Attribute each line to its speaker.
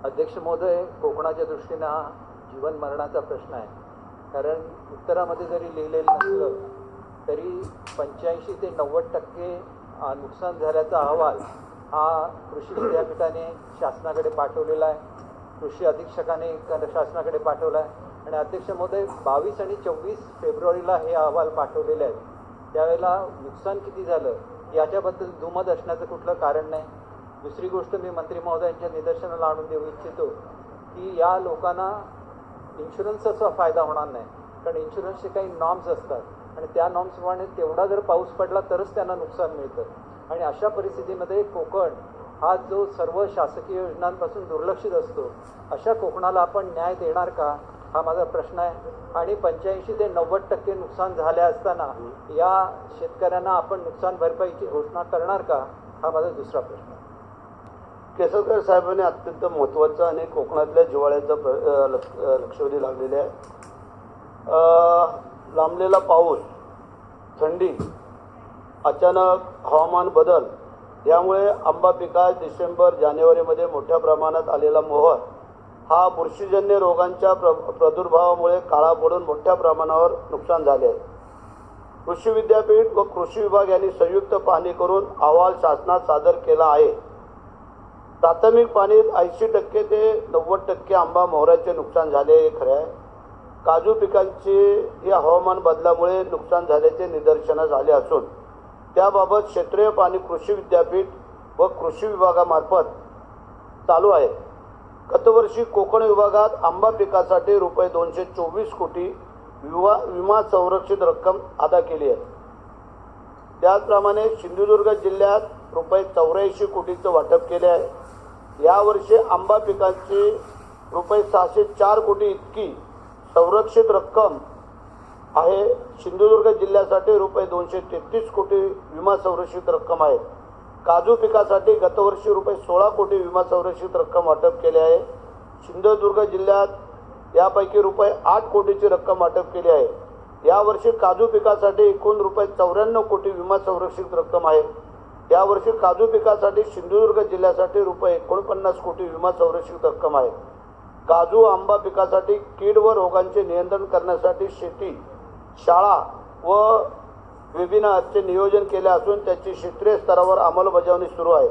Speaker 1: अध्यक्ष महोदय, कोकणाच्या दृष्टीने हा जीवन मरणाचा प्रश्न आहे. कारण उत्तरामध्ये जरी लिहिलेलं नसलं तरी 85 ते 90% नुकसान झाल्याचा अहवाल हा कृषी विद्यापीठाने शासनाकडे पाठवलेला आहे. कृषी अधीक्षकाने शासनाकडे पाठवला आहे आणि अध्यक्ष महोदय 22 आणि 24 फेब्रुवारीला हे अहवाल पाठवलेले आहेत. त्यावेळेला नुकसान किती झालं याच्याबद्दल दुमत असण्याचं कुठलं कारण नाही. दुसरी गोष्ट मी मंत्री महोदयांच्या निदर्शनाला आणून देऊ इच्छितो की या लोकांना इन्शुरन्सचा फायदा होणार नाही. कारण इन्शुरन्सचे काही नॉर्म्स असतात आणि त्या नॉर्म्सप्रमाणे तेवढा जर पाऊस पडला तरच त्यांना नुकसान मिळतं. आणि अशा परिस्थितीमध्ये कोकण हा जो सर्व शासकीय योजनांपासून दुर्लक्षित असतो, अशा कोकणाला आपण न्याय देणार का, हा माझा प्रश्न आहे. आणि 85 ते 90% नुकसान झाले असताना या शेतकऱ्यांना आपण नुकसान भरपाईची घोषणा करणार का, हा माझा दुसरा प्रश्न आहे.
Speaker 2: केसरकर साहेबांनी अत्यंत महत्त्वाचा आणि कोकणातल्या जिव्हाळ्याचा लक्षवेधी लागलेले आहे. लांबलेला पाऊस, थंडी, अचानक हवामान बदल यामुळे आंबा पिकास डिसेंबर जानेवारीमध्ये मोठ्या प्रमाणात आलेला मोहर हा बुरशीजन्य रोगांच्या प्रादुर्भावामुळे काळा पडून मोठ्या प्रमाणावर नुकसान झाले आहे. कृषी विद्यापीठ व कृषी विभाग यांनी संयुक्त पाहणी करून अहवाल शासनात सादर केला आहे. प्राथमिक पाहणीत 80% ते 90% आंबा मोहराचे नुकसान झाले हे खरे आहे. काजू पिकांचे या हवामान बदलामुळे नुकसान झाल्याचे निदर्शनास आले असून त्याबाबत क्षेत्रीय पाहणी कृषी विद्यापीठ व कृषी विभागामार्फत चालू आहे. गतवर्षी कोकण विभागात आंबा पिकासाठी रुपये 224 कोटी विमा संरक्षित रक्कम अदा केली आहे. त्याचप्रमाणे सिंधुदुर्ग जिल्ह्यात रुपये 84 कोटीचं वाटप केले आहे. यावर्षी आंबा पिकांची रुपये 604 कोटी इतकी संरक्षित रक्कम आहे. सिंधुदुर्ग जिल्ह्यासाठी रुपये 233 कोटी विमा संरक्षित रक्कम आहे. काजू पिकासाठी गतवर्षी रुपये 16 कोटी विमा संरक्षित रक्कम वाटप केले आहे. सिंधुदुर्ग जिल्ह्यात यापैकी रुपये 8 कोटीची रक्कम वाटप केली आहे. यावर्षी काजू पिकासाठी एकूण रुपये 94 कोटी विमा संरक्षित रक्कम आहे. यावर्षी काजू पिकासाठी सिंधुदुर्ग जिल्ह्यासाठी रुपये 49 कोटी विमा संरक्षित रक्कम आहे. काजू आंबा पिकासाठी कीड व रोगांचे नियंत्रण करण्यासाठी शेती, शाळा व वेबिनारचे नियोजन केले असून त्याची क्षेत्रीय स्तरावर अंमलबजावणी सुरू आहे.